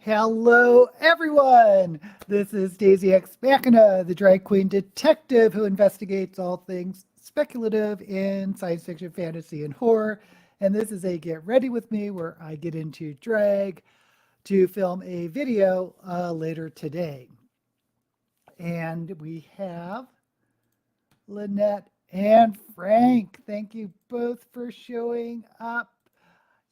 Hello, everyone. This is Daisy X Machina, the drag queen detective who investigates all things speculative in science fiction, fantasy, and horror. And this is a Get Ready With Me where I get into drag to film a video later today. And we have Lynette and Frank. Thank you both for showing up.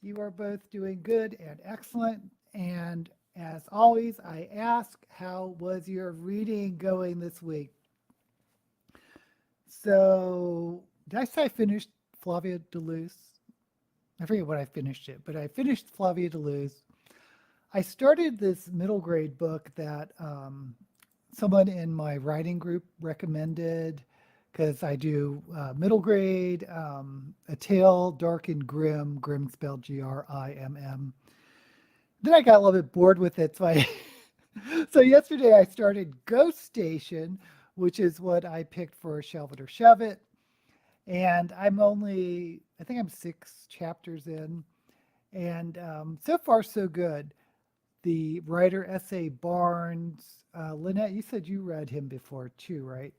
You are both doing good and excellent. And as always, I ask, how was your reading going this week? So, did I say I finished Flavia Deleuze? I forget what I finished it, but I finished Flavia Deleuze. I started this middle grade book that someone in my writing group recommended because I do middle grade, A Tale Dark and Grim, Grim spelled Grimm. Then I got a little bit bored with it, so yesterday I started Ghost Station, which is what I picked for Shelve It or Shove It, and I think I'm 6 chapters in, and so far so good. The writer S.A. Barnes, Lynette, you said you read him before too, right?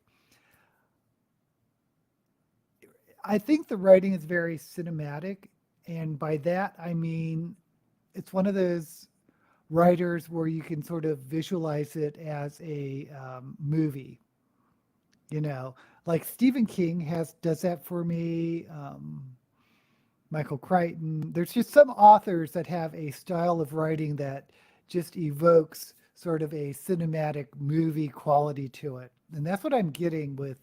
I think the writing is very cinematic, and by that I mean it's one of those writers where you can sort of visualize it as a movie. You know, like Stephen King does that for me. Michael Crichton. There's just some authors that have a style of writing that just evokes sort of a cinematic movie quality to it, and that's what I'm getting with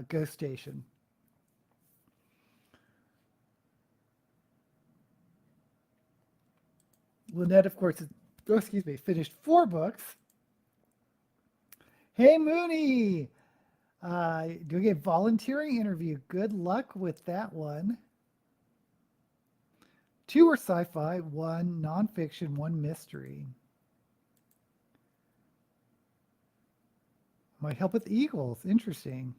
Ghost Station. Lynette, of course, finished 4 books. Hey, Mooney, doing a volunteering interview. Good luck with that one. 2 are sci-fi, 1 nonfiction, 1 mystery. Might help with eagles. Interesting.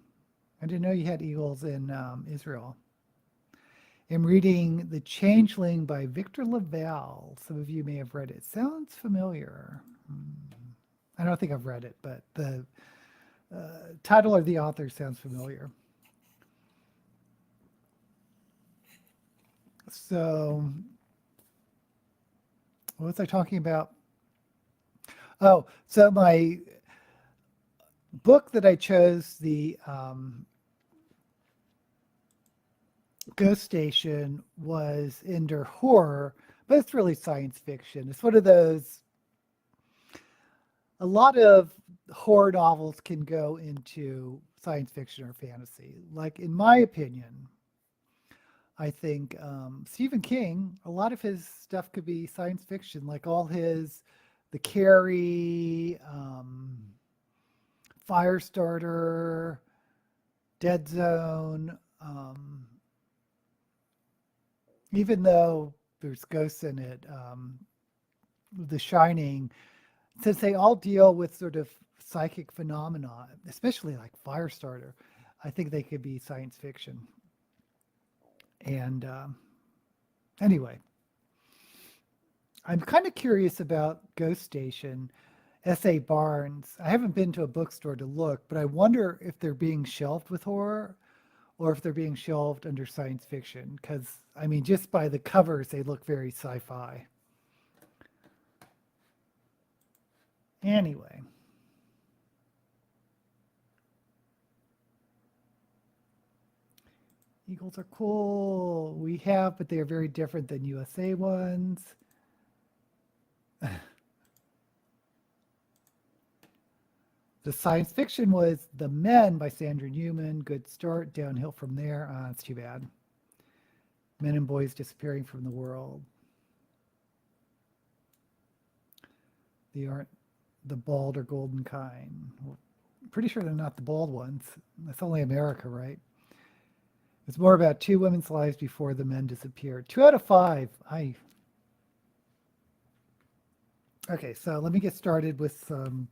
I didn't know you had eagles in Israel. I'm reading The Changeling by Victor Laval. Some of you may have read it. Sounds familiar. I don't think I've read it, but the title or the author sounds familiar. So, what was I talking about? Oh, so my book that I chose, the Ghost Station, was under horror, but it's really science fiction. It's one of those, a lot of horror novels can go into science fiction or fantasy. Like, in my opinion, I think Stephen King, a lot of his stuff could be science fiction, like all his, The Carrie, Firestarter, Dead Zone, even though there's ghosts in it, The Shining, since they all deal with sort of psychic phenomena, especially like Firestarter, I think they could be science fiction. And anyway, I'm kind of curious about Ghost Station. S.A. Barnes. I haven't been to a bookstore to look, but I wonder if they're being shelved with horror or if they're being shelved under science fiction. Because, I mean, just by the covers, they look very sci fi. Anyway. Eagles are cool. We have, but they are very different than USA ones. The science fiction was The Men by Sandra Newman. Good start. Downhill from there. It's too bad. Men and boys disappearing from the world. They aren't the bald or golden kind. Well, I'm pretty sure they're not the bald ones. That's only America, right? It's more about 2 women's lives before the men disappeared. 2 out of 5. Okay, so let me get started with some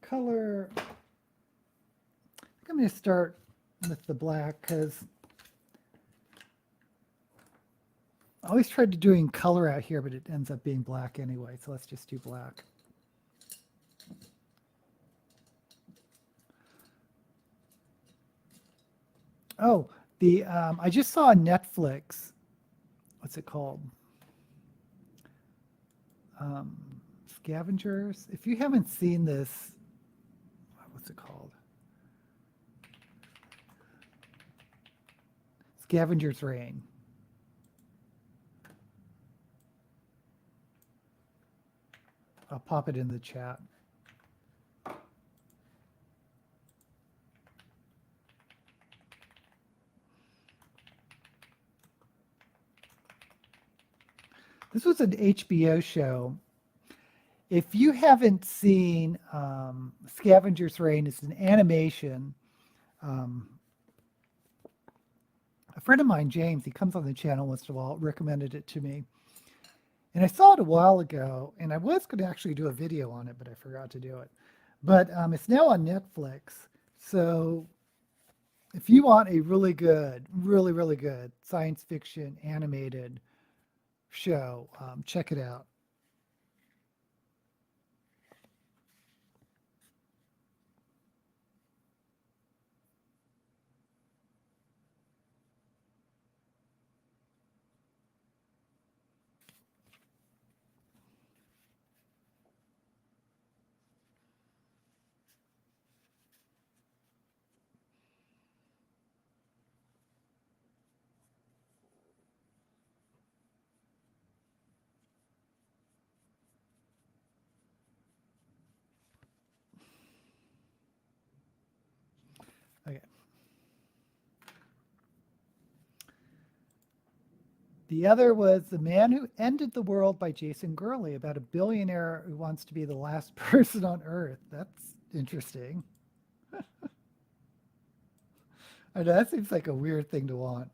color. I think I'm going to start with the black because I always tried to doing color out here, but it ends up being black anyway. So let's just do black. Oh, the I just saw on Netflix. What's it called? Um, Scavengers. If you haven't seen this, what's it called? Scavenger's Reign. I'll pop it in the chat. This was an HBO show. If you haven't seen Scavenger's Reign, it's an animation. A friend of mine, James, he comes on the channel once in a while, recommended it to me. And I saw it a while ago, and I was going to actually do a video on it, but I forgot to do it. But it's now on Netflix. So if you want a really good, really good science fiction animated show, check it out. Okay. The other was The Man Who Ended the World by Jason Gurley, about a billionaire who wants to be the last person on Earth. That's interesting. I know, that seems like a weird thing to want.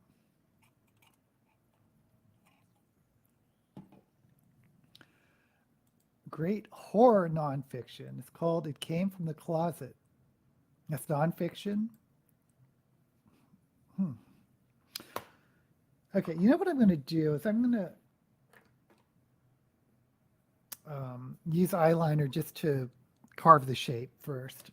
Great horror nonfiction. It's called It Came from the Closet. That's nonfiction. Okay, you know what I'm going to do is I'm going to use eyeliner just to carve the shape first.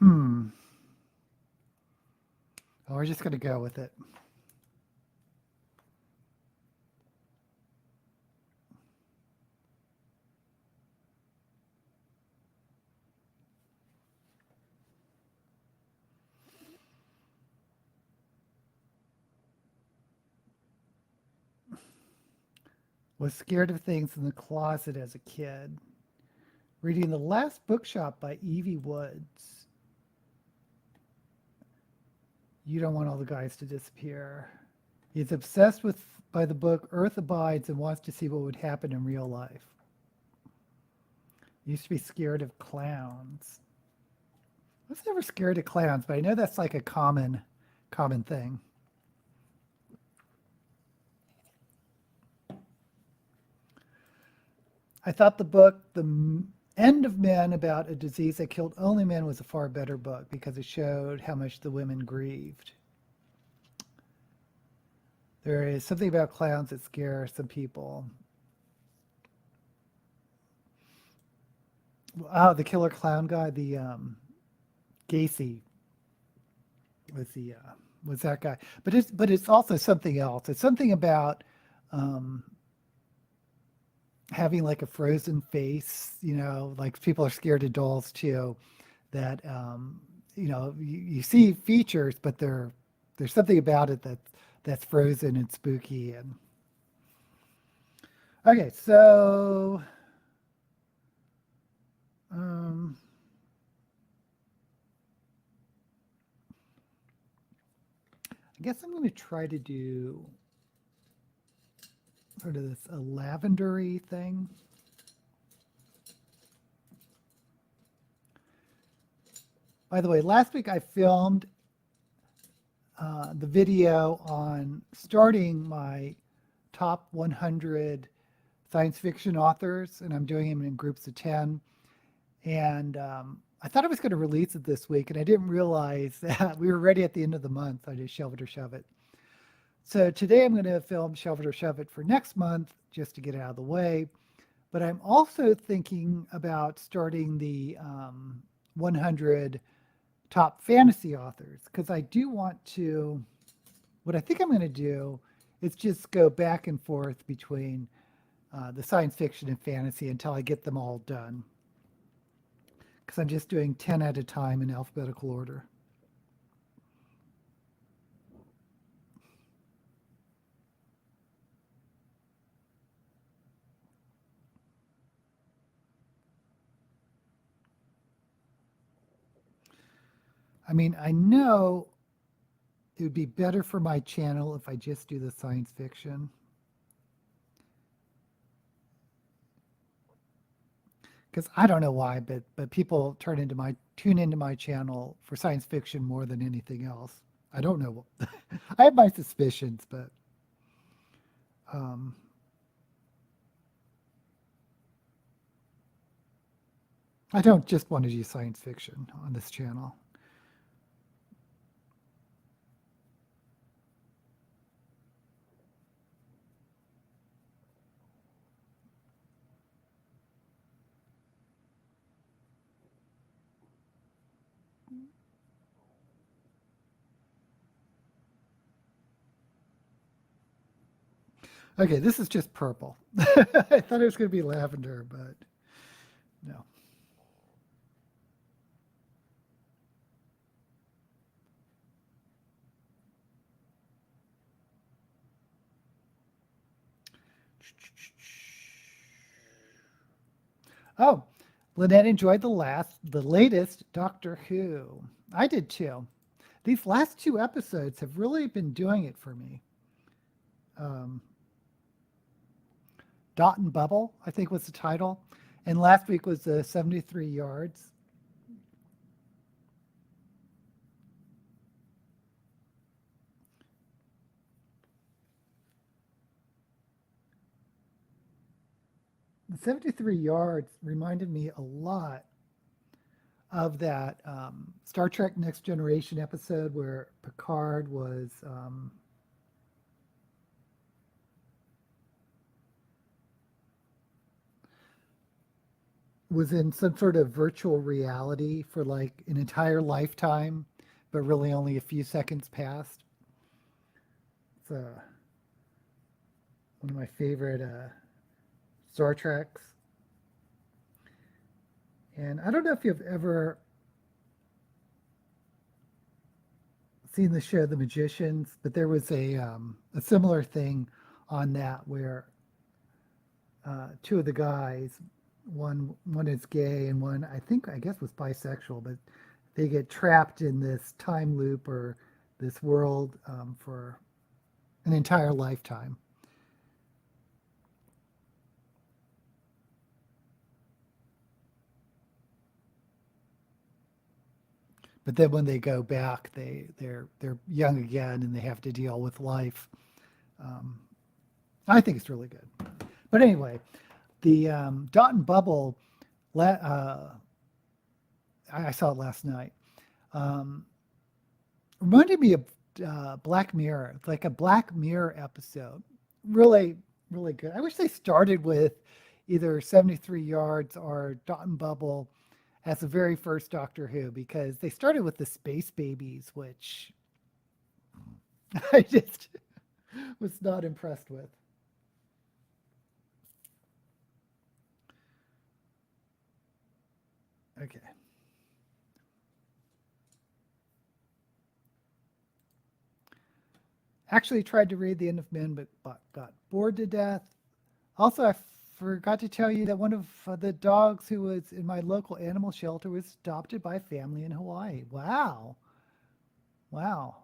Oh, we're just going to go with it. Was scared of things in the closet as a kid. Reading The Last Bookshop by Evie Woods. You don't want all the guys to disappear. He's obsessed with by the book Earth Abides and wants to see what would happen in real life. Used to be scared of clowns. I was never scared of clowns, but I know that's like a common thing. I thought the book, The End of Men, about a disease that killed only men, was a far better book because it showed how much the women grieved. There is something about clowns that scare some people. Oh, the killer clown guy, the Gacy was that guy. But it's also something else. It's something about um, having like a frozen face. Like people are scared of dolls too. That you see features, but there's something about it that's frozen and spooky. And okay, so I guess I'm going to try to do sort of this a lavendery thing. By the way, last week I filmed the video on starting my top 100 science fiction authors, and I'm doing them in groups of 10. And I thought I was going to release it this week, and I didn't realize that we were already at the end of the month. I just shelve it or shove it. So today I'm going to film Shelve It or Shove It for next month just to get it out of the way. But I'm also thinking about starting the 100 top fantasy authors, because I do want to, what I think I'm going to do is just go back and forth between the science fiction and fantasy until I get them all done. Because I'm just doing 10 at a time in alphabetical order. I mean, I know it would be better for my channel if I just do the science fiction. Because I don't know why, but people tune into my channel for science fiction more than anything else. I don't know. I have my suspicions, but I don't just want to do science fiction on this channel. Okay, this is just purple. I thought it was going to be lavender, but no. Oh, Lynette enjoyed the latest Doctor Who. I did too. These last two episodes have really been doing it for me. Dot and Bubble, I think was the title. And last week was 73 Yards. The 73 Yards reminded me a lot of that Star Trek Next Generation episode where Picard was in some sort of virtual reality for like an entire lifetime, but really only a few seconds passed. It's one of my favorite Star Treks. And I don't know if you've ever seen the show The Magicians, but there was a similar thing on that where two of the guys, one is gay and one I guess was bisexual, but they get trapped in this time loop or this world for an entire lifetime. But then when they go back, they're young again and they have to deal with life. Um, I think it's really good. But anyway, the Dot and Bubble, I saw it last night. Um, Reminded me of Black Mirror. It's like a Black Mirror episode. Really, really good. I wish they started with either 73 Yards or Dot and Bubble as the very first Doctor Who, because they started with the Space Babies, which I just was not impressed with. Okay. Actually tried to read The End of Men, but got bored to death. Also, I forgot to tell you that one of the dogs who was in my local animal shelter was adopted by a family in Hawaii. Wow. Wow.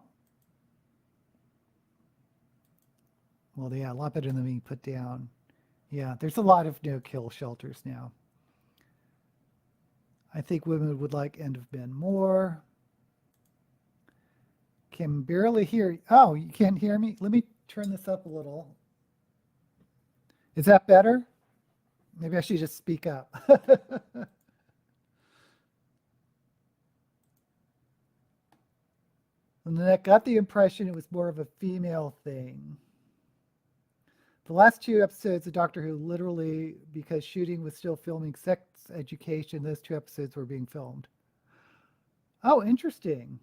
Well, yeah, a lot better than being put down. Yeah, there's a lot of no-kill shelters now. I think women would like End of Men more. Can barely hear. Oh, you can't hear me? Let me turn this up a little. Is that better? Maybe I should just speak up. And then I got the impression it was more of a female thing. The last two episodes of Doctor Who, literally, because shooting was still filming sex education, those two episodes were being filmed. Oh, interesting.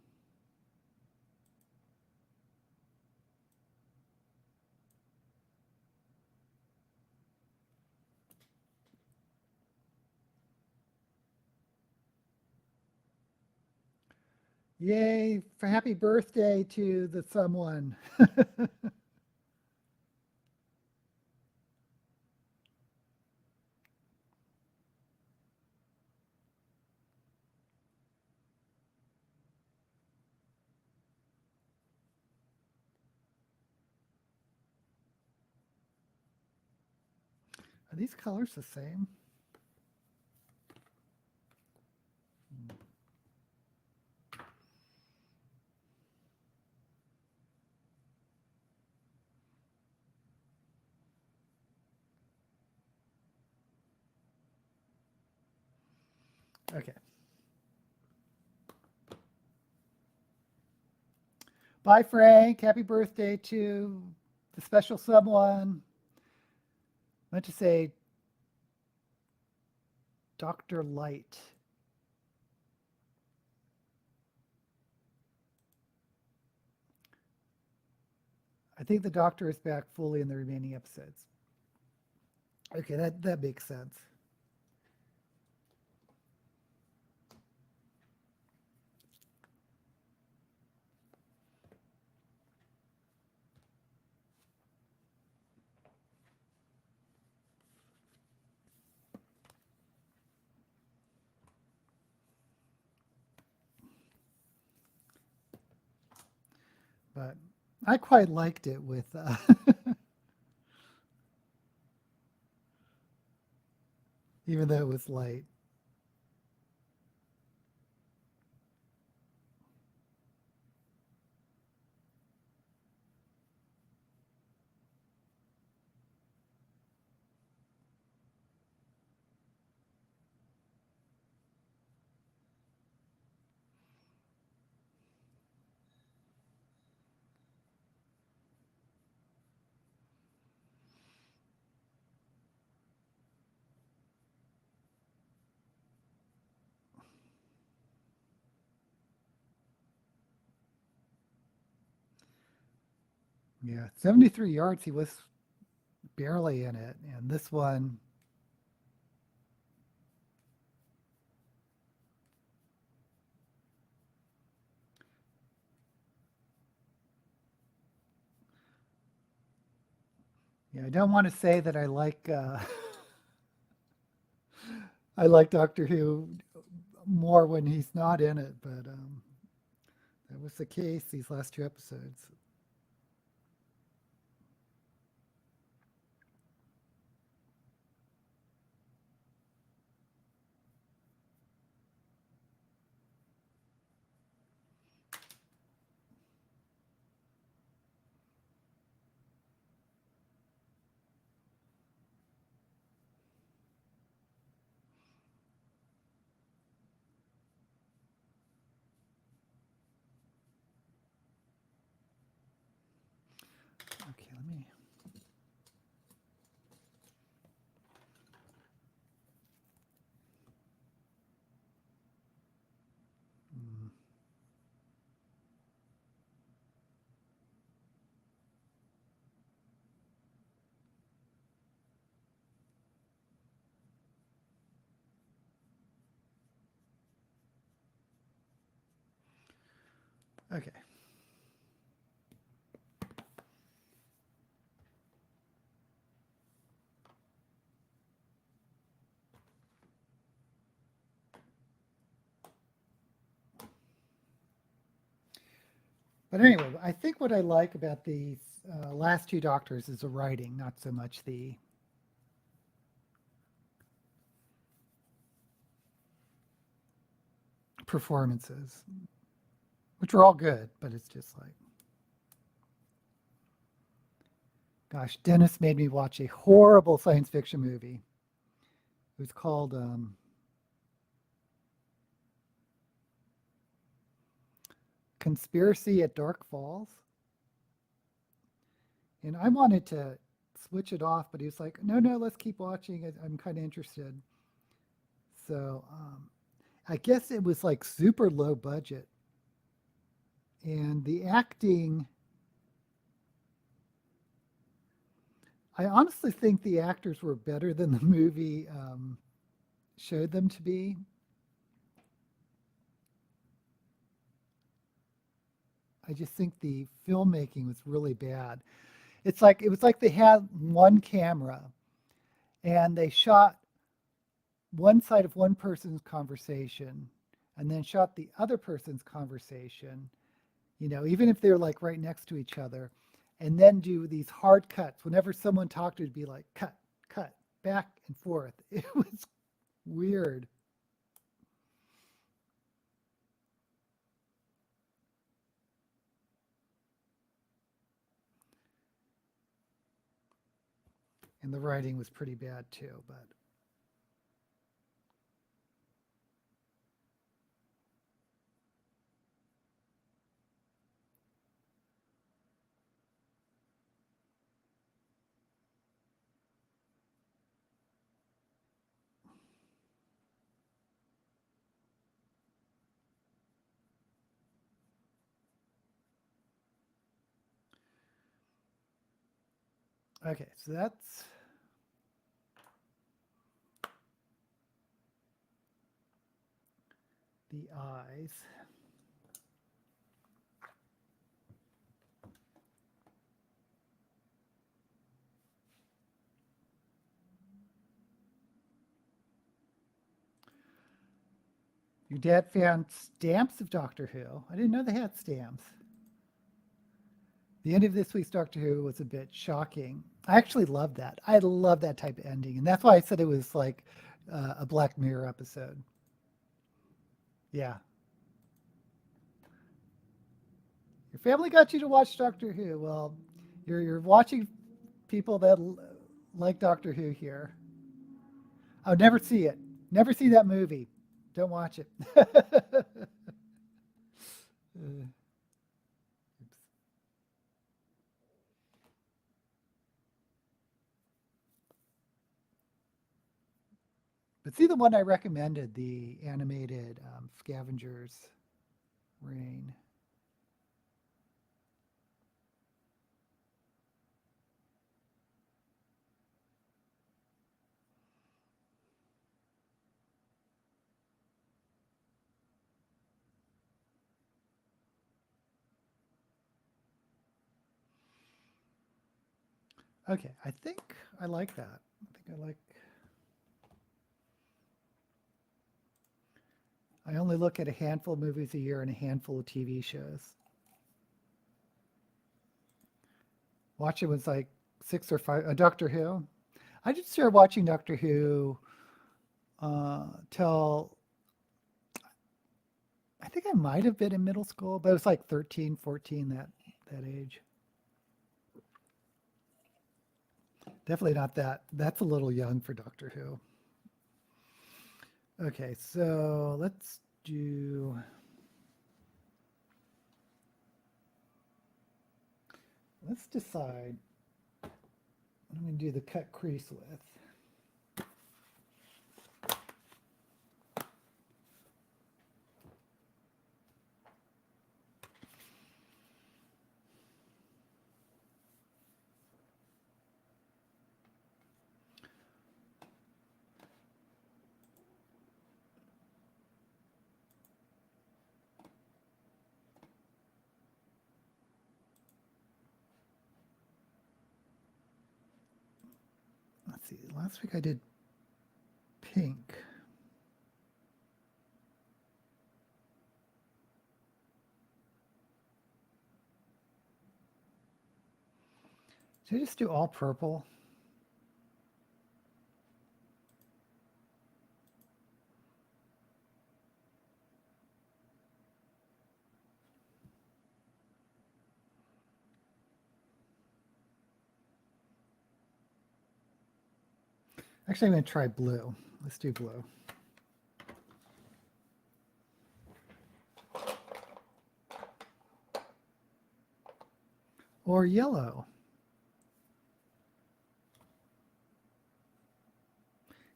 Yay, for happy birthday to the someone. Are these colors the same? Okay. Bye, Frank. Happy birthday to the special someone. I meant to say Dr. Light. I think the Doctor is back fully in the remaining episodes. Okay, that makes sense. But I quite liked it with, even though it was light. Yeah, 73 yards, he was barely in it. And this one, yeah, I don't want to say that I like I like Doctor Who more when he's not in it, but that was the case these last two episodes. me. Hmm. Okay. But anyway, I think what I like about these last two Doctors is the writing, not so much the performances, which are all good, but it's just like, gosh, Dennis made me watch a horrible science fiction movie. It was called Conspiracy at Dark Falls. And I wanted to switch it off, but he was like, no, no, let's keep watching. I'm kind of interested. So I guess it was like super low budget. And the acting, I honestly think the actors were better than the movie showed them to be. I just think the filmmaking was really bad. It was like they had one camera and they shot one side of one person's conversation and then shot the other person's conversation, you know, even if they're like right next to each other, and then do these hard cuts. Whenever someone talked, it'd be like cut, cut, back and forth. It was weird. And the writing was pretty bad too, but okay, so that's the eyes. Your dad found stamps of Doctor Who. I didn't know they had stamps. The end of this week's Doctor Who was a bit shocking. I actually love that. I love that type of ending, and that's why I said it was like a Black Mirror episode. Yeah, your family got you to watch Doctor Who. Well, you're watching people that like Doctor Who here. I'll never see it. Never see that movie. Don't watch it. Oops. But see the one I recommended, the animated Scavengers Reign. Okay, I think I like that. I think I like. I only look at a handful of movies a year and a handful of TV shows. Watching was like six or five. Doctor Who. I just started watching Doctor Who till I think I might have been in middle school, but it was like 13, 14, that age. Definitely not that. That's a little young for Doctor Who. Okay, so let's decide. I'm going to do the cut crease with. Let's see, last week I did pink. Should I just do all purple? Actually, I'm going to try blue. Let's do blue. Or yellow.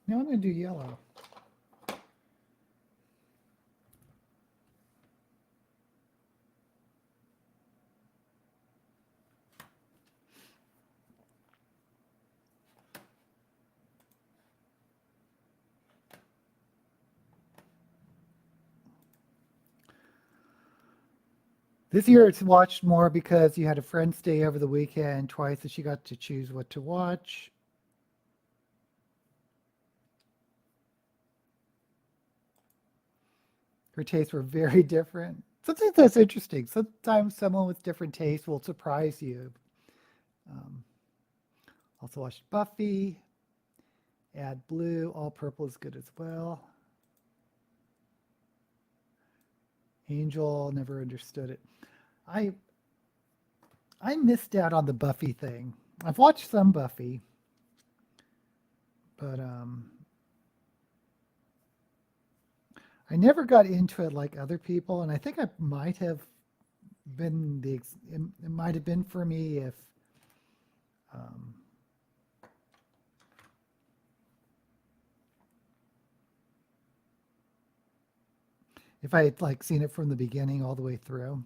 No, I'm going to do yellow. This year it's watched more because you had a friend stay over the weekend twice and she got to choose what to watch. Her tastes were very different. Sometimes that's interesting. Sometimes someone with different tastes will surprise you. Also watched Buffy. Add blue. All purple is good as well. Angel, never understood it. I missed out on the Buffy thing. I've watched some Buffy, but I never got into it like other people, and I think I might have been it might have been for me if I had like seen it from the beginning all the way through.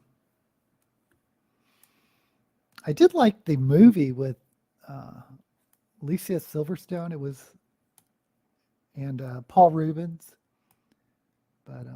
I did like the movie with Alicia Silverstone. It was and Paul Rubens, but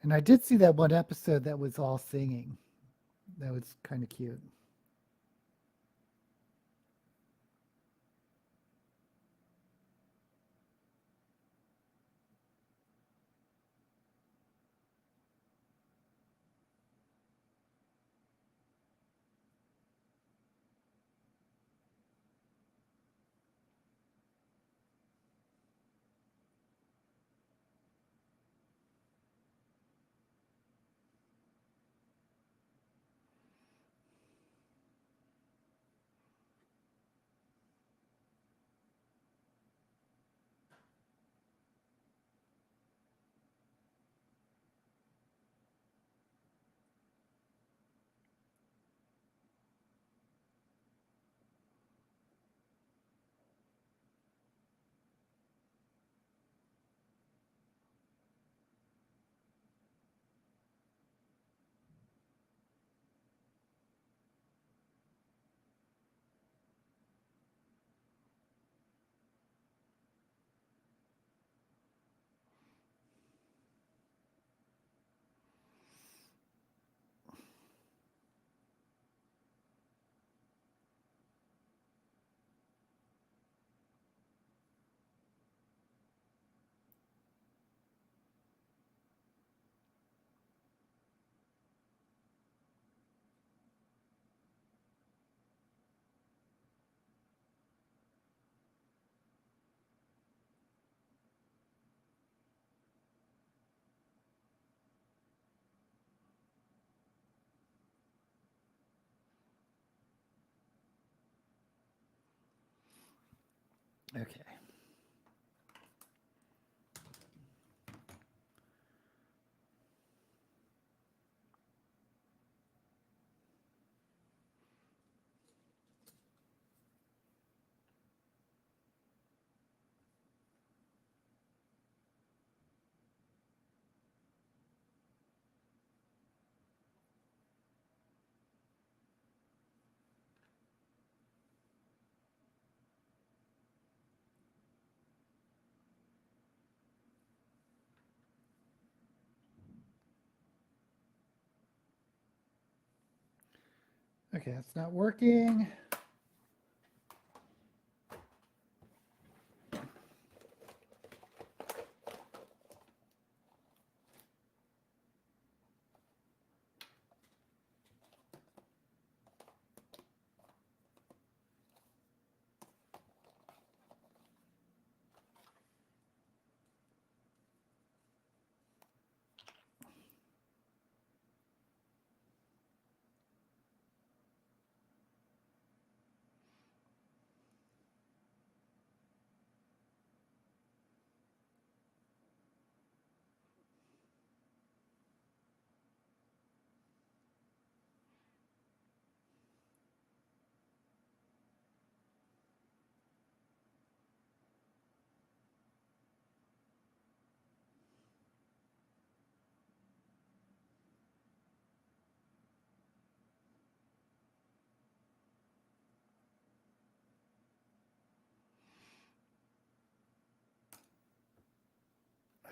and I did see that one episode that was all singing. That was kind of cute. Okay. Okay, it's not working.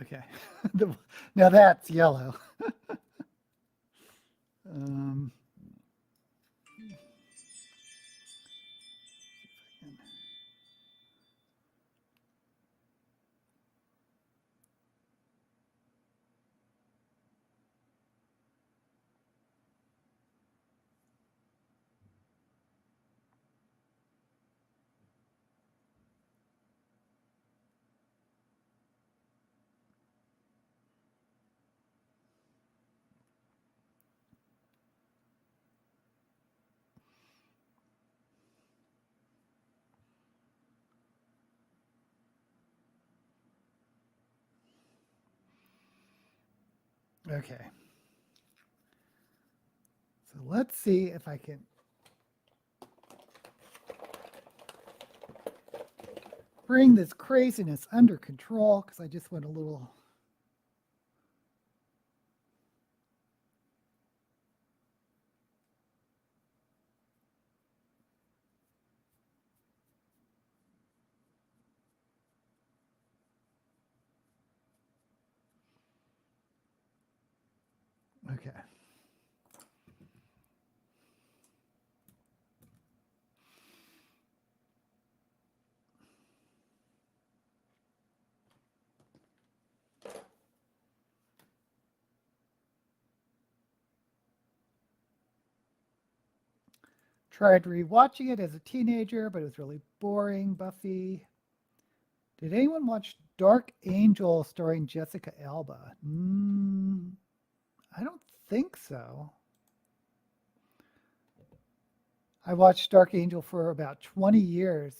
Okay. Now that's yellow. um, okay. So let's see if I can bring this craziness under control because I just went a little. Okay. Tried rewatching it as a teenager, but it was really boring. Buffy. Did anyone watch Dark Angel starring Jessica Alba? I don't think so. I watched Dark Angel for about 20 years,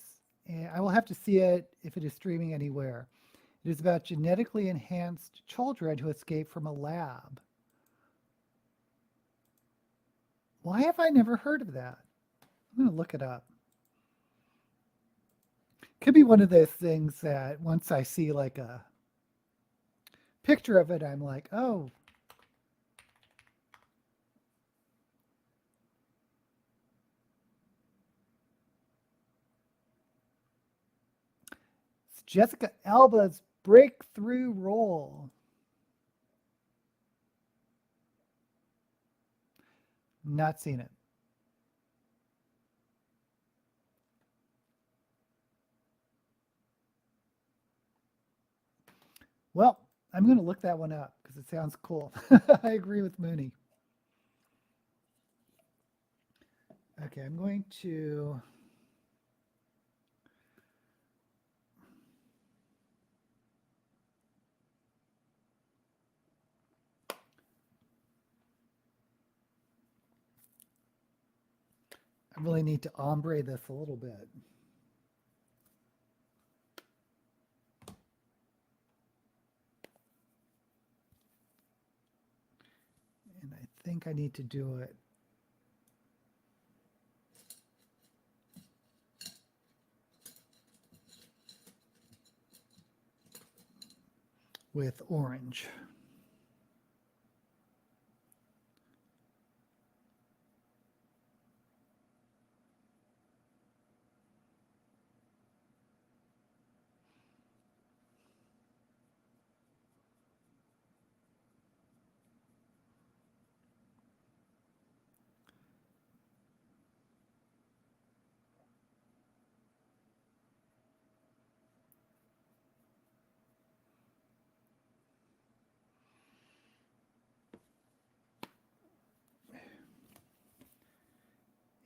and I will have to see it if it is streaming anywhere. It is about genetically enhanced children who escape from a lab. Why have I never heard of that? I'm going to look it up. Could be one of those things that once I see like a picture of it, I'm like, oh. It's Jessica Alba's breakthrough role. Not seen it. Well, I'm going to look that one up because it sounds cool. I agree with Mooney. Okay, I'm going to. I really need to ombre this a little bit. think I need to do it with orange.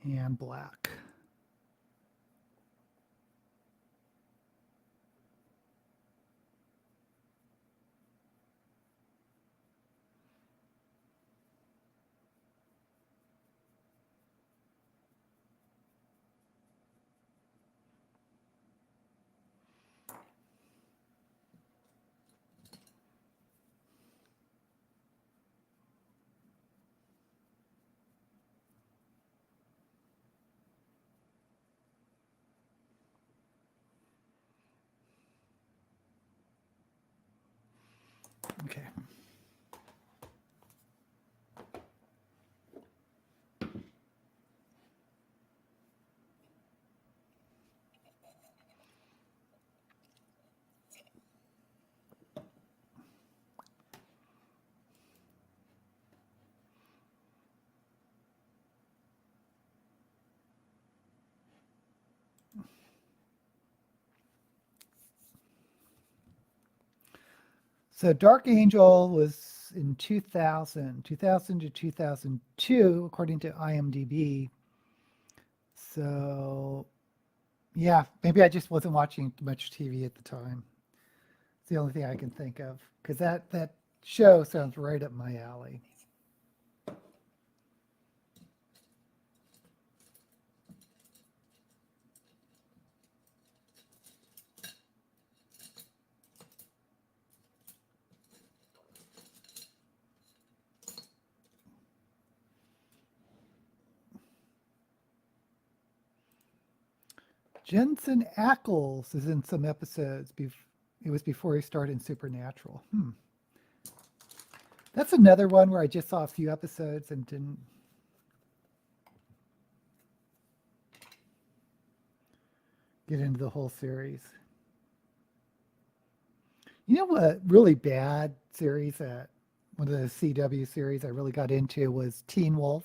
And black. Okay. So Dark Angel was in 2000 to 2002, according to IMDb. So, yeah, maybe I just wasn't watching much TV at the time. It's the only thing I can think of, because that show sounds right up my alley. Jensen Ackles is in some episodes. It was before he started in Supernatural. That's another one where I just saw a few episodes and didn't get into the whole series. You know what really bad series that one of the CW series I really got into was Teen Wolf.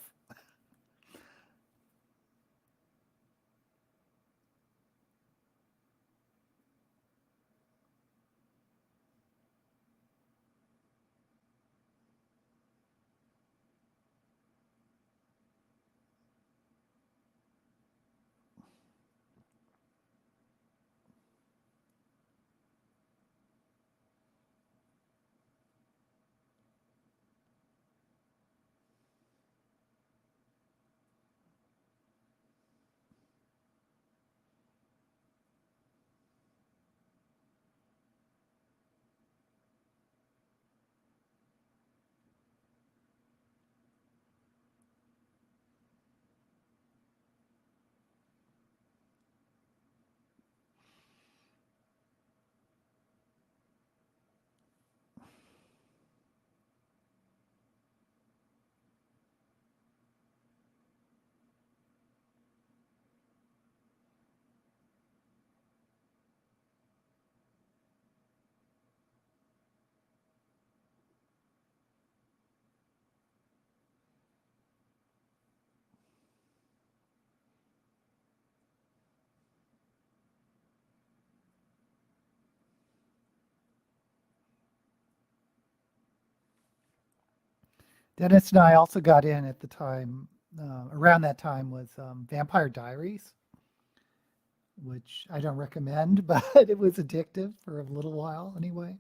Dennis and I also got in at the time, around that time was Vampire Diaries, which I don't recommend, but it was addictive for a little while anyway.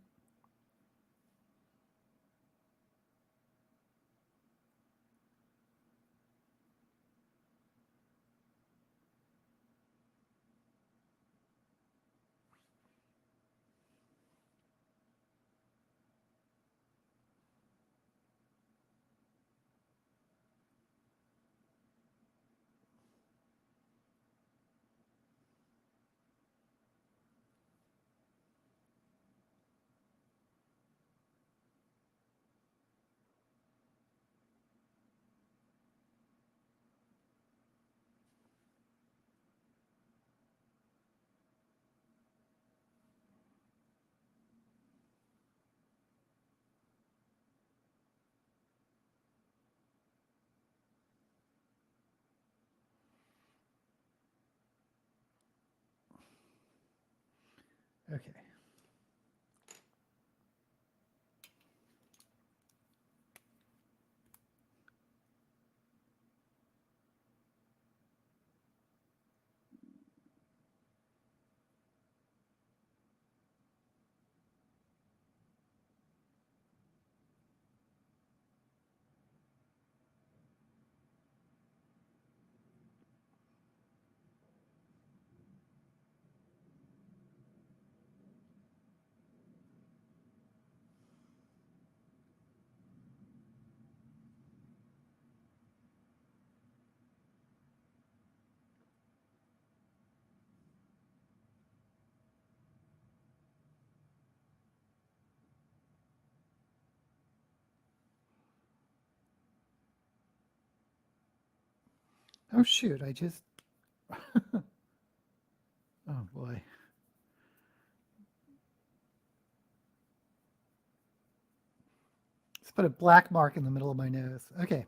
Okay. Oh shoot, I just oh boy. Just put a black mark in the middle of my nose. Okay.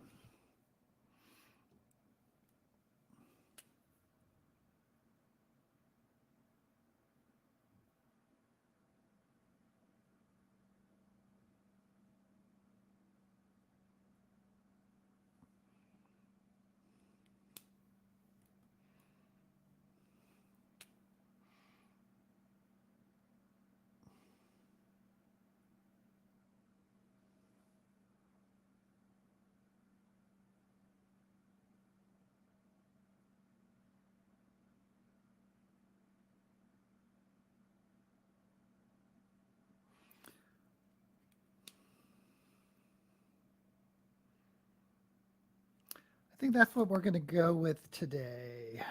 I think that's what we're going to go with today.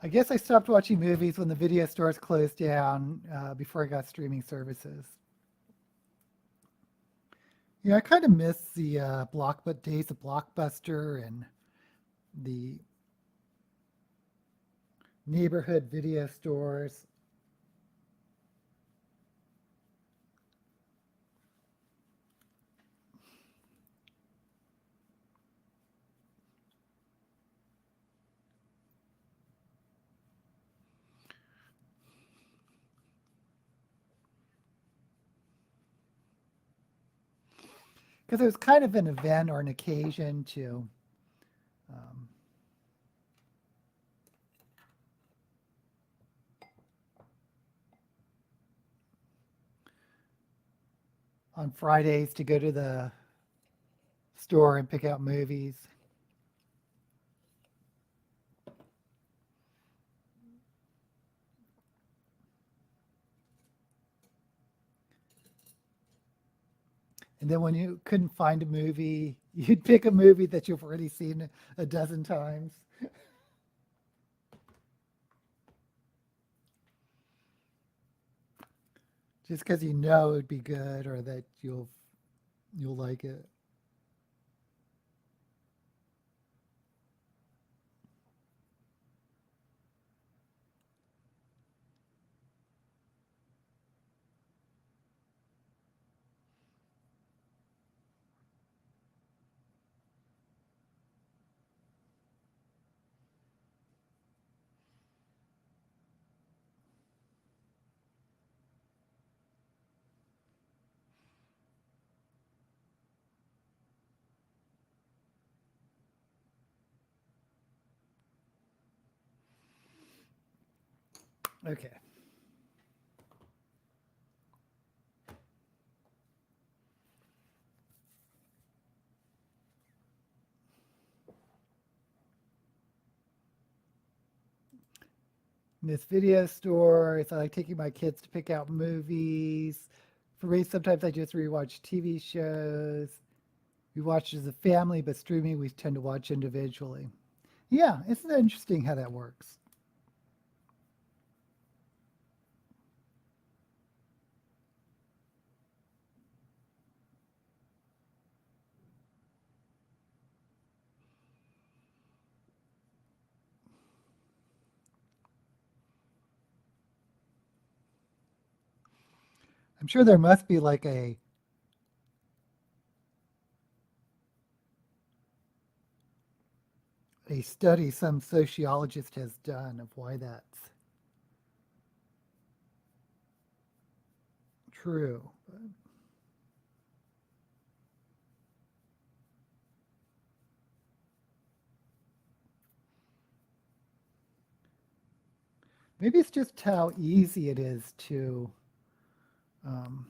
I guess I stopped watching movies when the video stores closed down before I got streaming services. Yeah, I kind of miss the days of Blockbuster and the neighborhood video stores. Because it was kind of an event or an occasion to um, on Fridays to go to the store and pick out movies. And then when you couldn't find a movie, you'd pick a movie that you've already seen a dozen times. Just because you know it'd be good or that you'll like it. Okay. Miss video stores. I like taking my kids to pick out movies. For me, sometimes I just rewatch TV shows. We watch as a family, but streaming we tend to watch individually. Yeah, isn't that interesting how that works? I'm sure there must be like a study some sociologist has done of why that's true. But maybe it's just how easy it is um,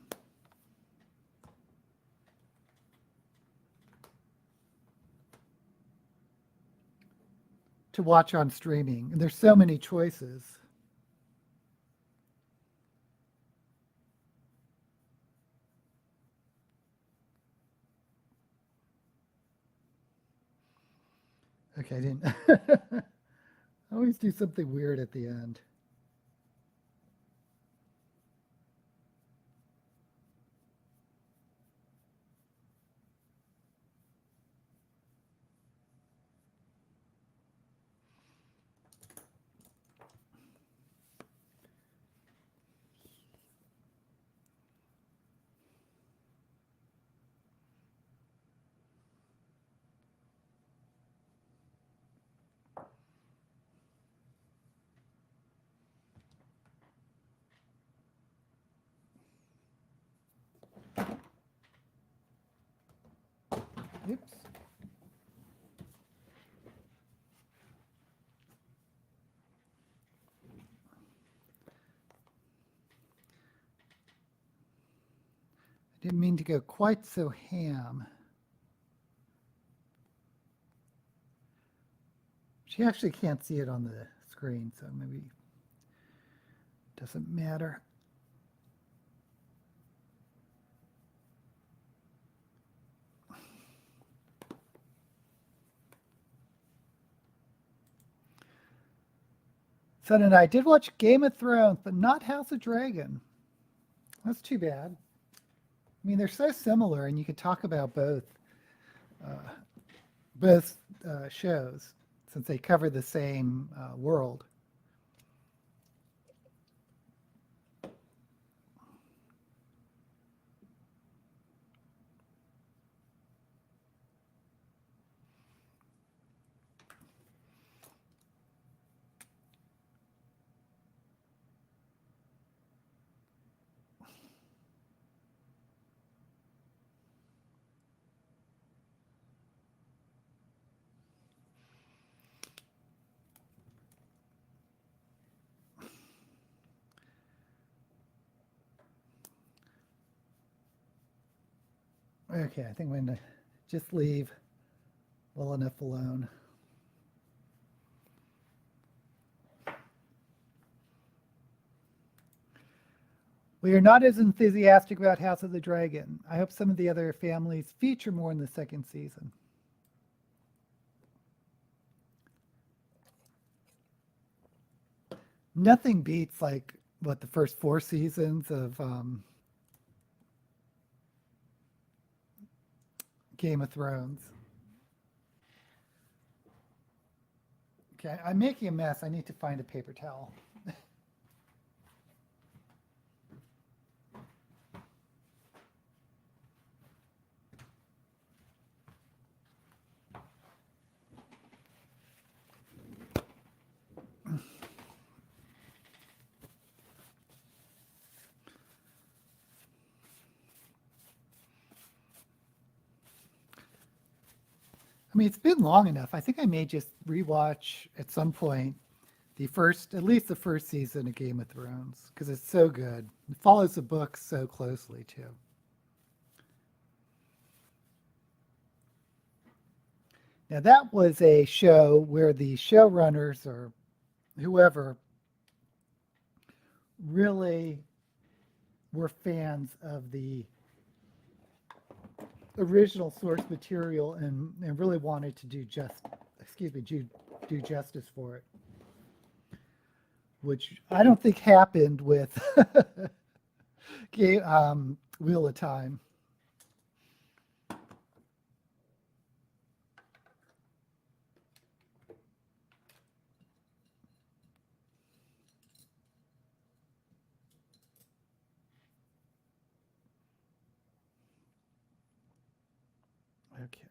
to watch on streaming. And there's so many choices. Okay, I didn't. I always do something weird at the end. Oops. I didn't mean to go quite so ham. She actually can't see it on the screen, so maybe it doesn't matter. Son and I did watch Game of Thrones, but not House of Dragon. That's too bad. I mean, they're so similar, and you could talk about both shows since they cover the same world. Okay, I think I'm going to just leave well enough alone. We are not as enthusiastic about House of the Dragon. I hope some of the other families feature more in the second season. Nothing beats like what the first 4 seasons of Game of Thrones. Okay, I'm making a mess. I need to find a paper towel. I mean, it's been long enough. I think I may just rewatch at some point at least the first season of Game of Thrones, because it's so good. It follows the book so closely, too. Now, that was a show where the showrunners or whoever really were fans of the original source material and really wanted to do justice for it, which I don't think happened with Wheel of Time. Okay.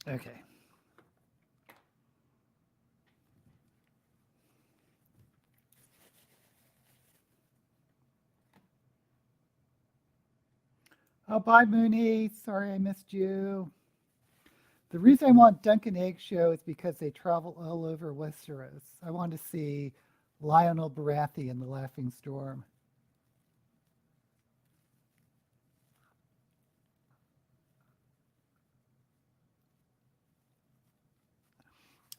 Okay. Oh, bye, Mooney. Sorry I missed you. The reason I want Duncan Egg Show is because they travel all over Westeros. I want to see Lionel Baratheon in the Laughing Storm.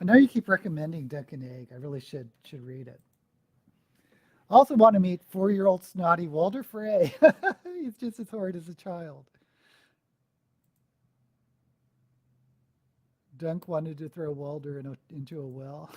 I know you keep recommending Duncan Egg. I really should read it. I also want to meet 4-year-old snotty Walder Frey. He's just as horrid as a child. Dunk wanted to throw Walder into a well.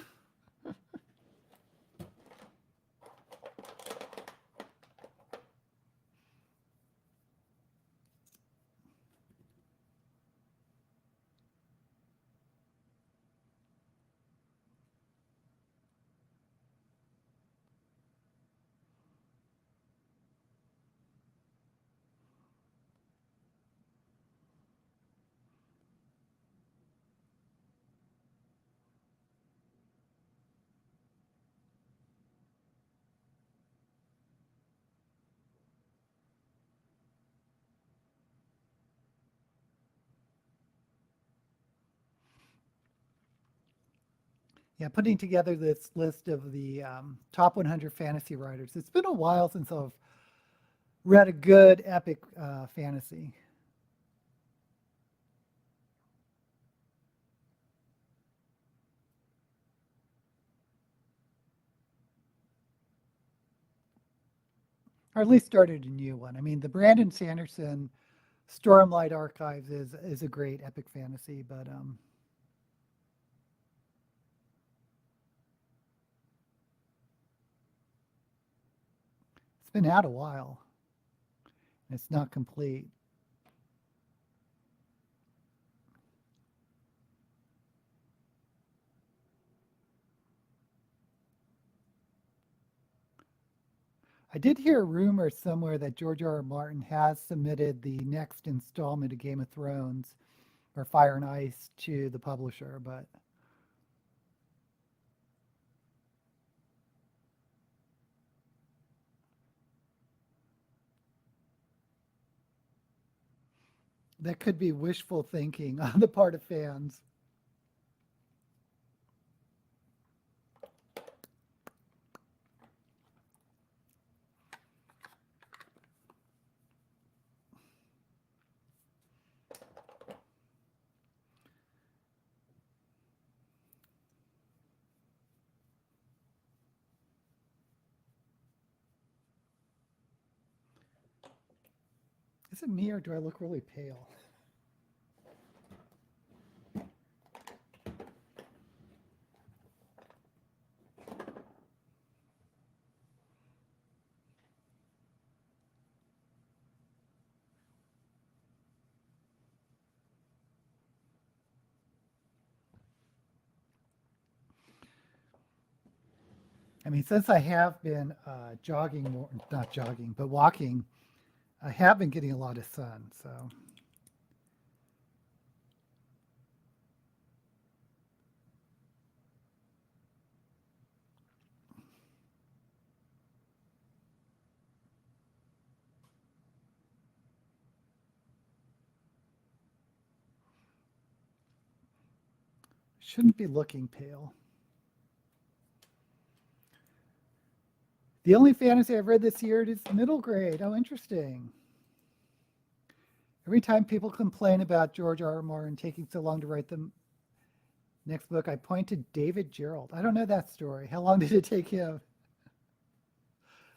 Yeah, putting together this list of the top 100 fantasy writers. It's been a while since I've read a good epic fantasy. Or at least started a new one. I mean, the Brandon Sanderson Stormlight Archives is a great epic fantasy, but it's been out a while. It's not complete. I did hear a rumor somewhere that George R. R. Martin has submitted the next installment of Game of Thrones or Fire and Ice to the publisher, but that could be wishful thinking on the part of fans. Is it me or do I look really pale? I mean, since I have been jogging more, not jogging, but walking, I have been getting a lot of sun. So shouldn't be looking pale. The only fantasy I've read this year is middle grade. Oh, interesting. Every time people complain about George R. R. Martin taking so long to write the next book, I point to David Gerald. I don't know that story. How long did it take him?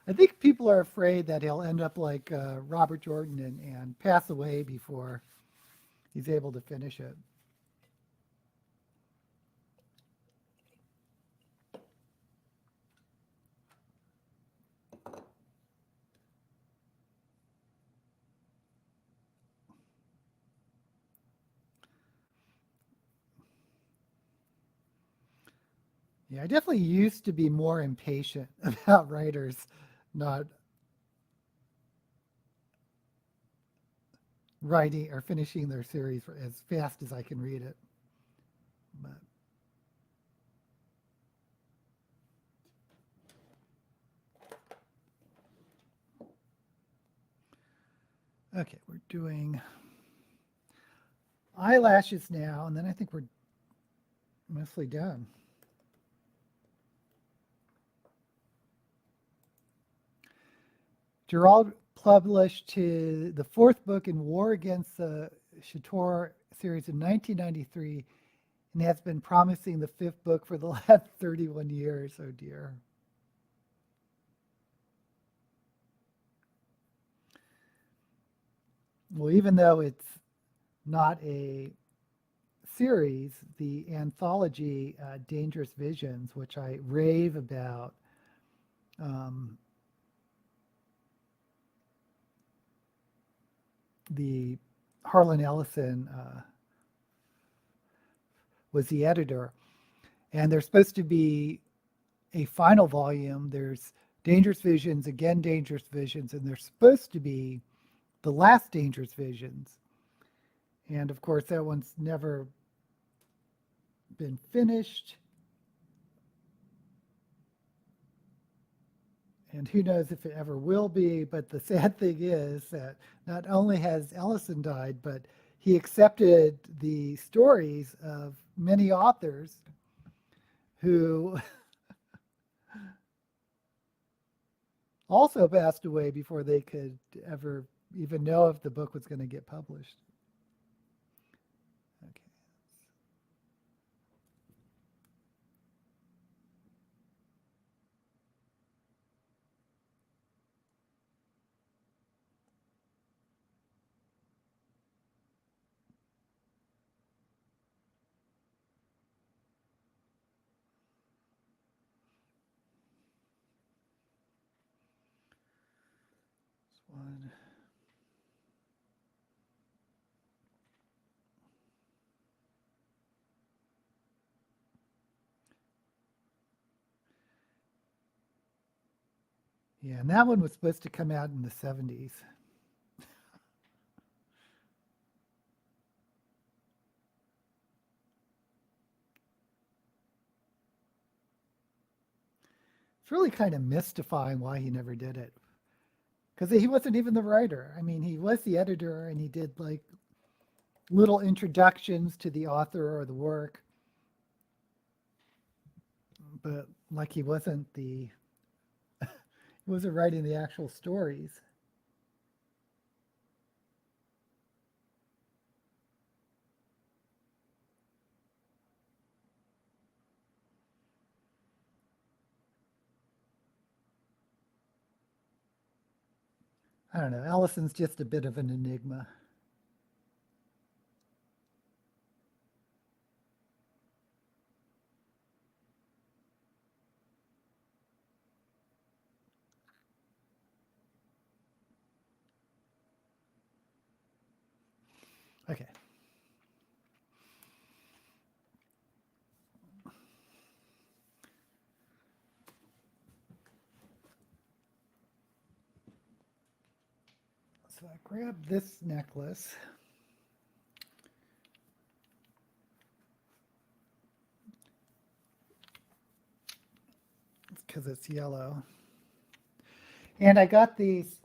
I think people are afraid that he'll end up like Robert Jordan and pass away before he's able to finish it. Yeah, I definitely used to be more impatient about writers not writing or finishing their series as fast as I can read it. But okay, we're doing eyelashes now, and then I think we're mostly done. Gerald published the fourth book in War Against the Shator series in 1993, and has been promising the fifth book for the last 31 years. Oh dear. Well, even though it's not a series, the anthology Dangerous Visions, which I rave about, the Harlan Ellison was the editor, and there's supposed to be a final volume. There's Dangerous Visions, again Dangerous Visions, and there's supposed to be the last Dangerous Visions. And of course, that one's never been finished. And who knows if it ever will be, but the sad thing is that not only has Ellison died, but he accepted the stories of many authors who also passed away before they could ever even know if the book was going to get published. Okay. One. Yeah, and that one was supposed to come out in the 70s. It's really kind of mystifying why he never did it. Because he wasn't even the writer. I mean, he was the editor and he did like little introductions to the author or the work. But like he wasn't he wasn't writing the actual stories. I don't know. Ellison's just a bit of an enigma. Okay. So I grabbed this necklace. It's because it's yellow. And I got these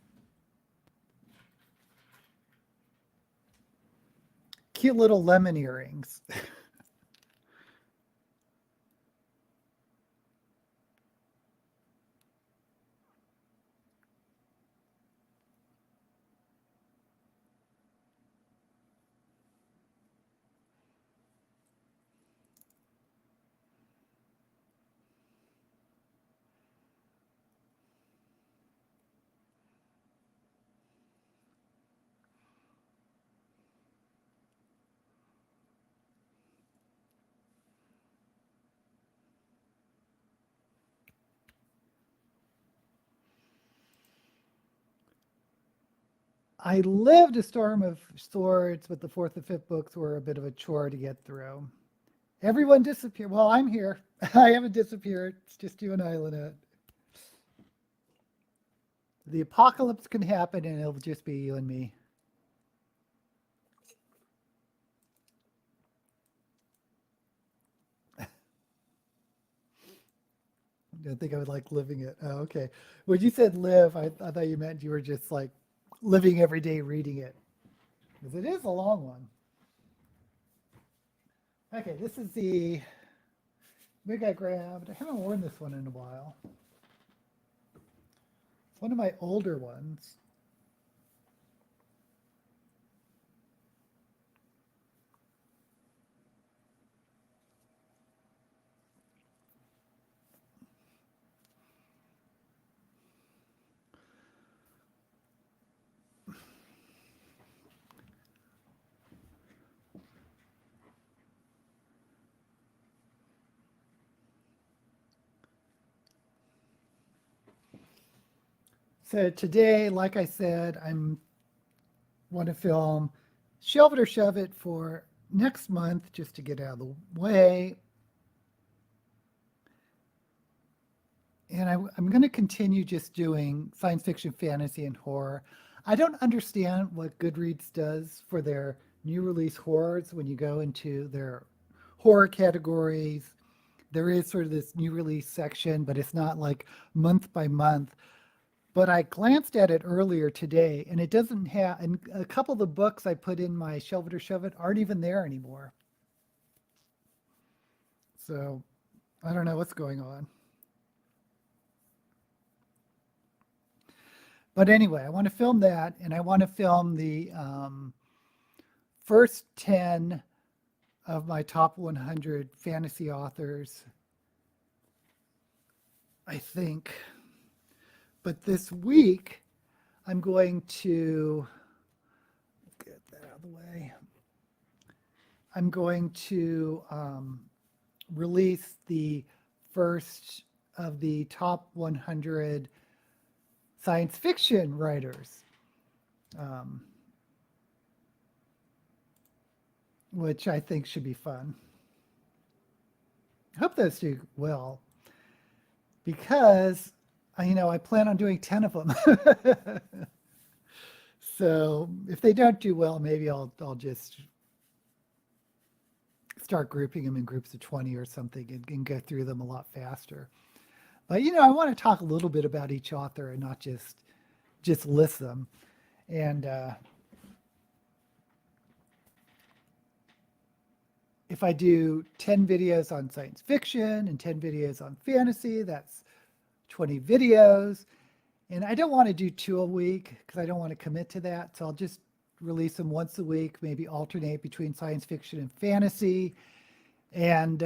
cute little lemon earrings. I lived a storm of swords, but the fourth and fifth books were a bit of a chore to get through. Everyone disappeared. Well, I'm here. I haven't disappeared. It's just you and I, Lynette. The apocalypse can happen and it'll just be you and me. I think I would like living it. Oh, okay. When you said live, I thought you meant you were just like living every day reading it. Because it is a long one. Okay, this is the wig I grabbed. I haven't worn this one in a while. It's one of my older ones. So today, like I said, I'm want to film Shelve It or Shove It for next month just to get out of the way. And I'm going to continue just doing science fiction, fantasy, and horror. I don't understand what Goodreads does for their new release horrors when you go into their horror categories. There is sort of this new release section, but it's not like month by month. But I glanced at it earlier today, and it doesn't have, and a couple of the books I put in my Shelve It or Shove It aren't even there anymore. So I don't know what's going on. But anyway, I want to film that, and I want to film the first 10 of my top 100 fantasy authors, I think. But this week, I'm going to get that out of the way. I'm going to release the first of the top 100 science fiction writers, which I think should be fun. I hope those do well, because I plan on doing 10 of them. So if they don't do well, maybe I'll just start grouping them in groups of 20 or something and go through them a lot faster. But I want to talk a little bit about each author and not just list them. And if I do 10 videos on science fiction and 10 videos on fantasy, that's 20 videos. And I don't want to do 2 a week because I don't want to commit to that. So I'll just release them once a week, maybe alternate between science fiction and fantasy. And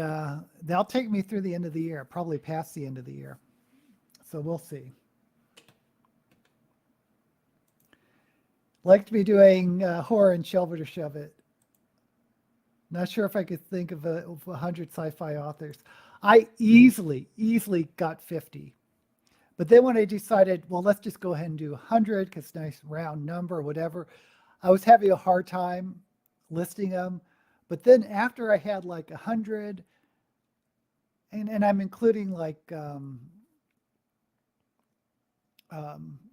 they'll take me through the end of the year, probably past the end of the year. So we'll see. Like to be doing horror and Shelve It or Shove It. Not sure if I could think of 100 sci-fi authors. I easily got 50. But then when I decided, well, let's just go ahead and do 100 because it's a nice round number or whatever, I was having a hard time listing them. But then after I had like 100, and I'm including like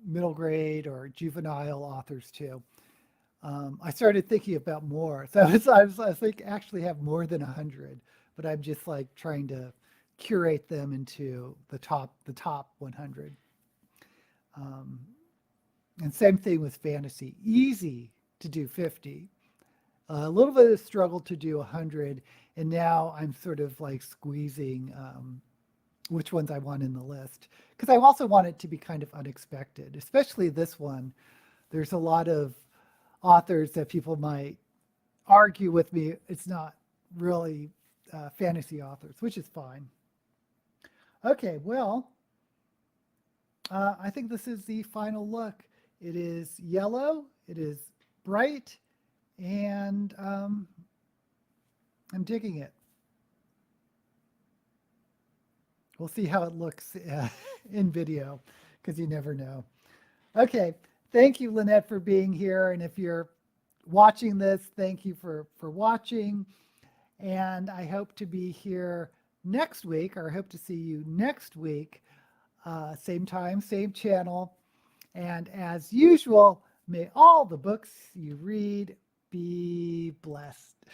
middle grade or juvenile authors too, I started thinking about more. So I think actually have more than 100, but I'm just like trying to curate them into the top 100. And same thing with fantasy. Easy to do 50. A little bit of struggle to do 100, and now I'm sort of like squeezing which ones I want in the list, because I also want it to be kind of unexpected, especially this one. There's a lot of authors that people might argue with me it's not really fantasy authors, which is fine. Okay, well, I think this is the final look. It is yellow, it is bright, and I'm digging it. We'll see how it looks in video, because you never know. Okay, thank you, Lynette, for being here. And if you're watching this, thank you for watching. And I hope to be here next week, or I hope to see you next week, same time, same channel. And as usual, may all the books you read be blessed.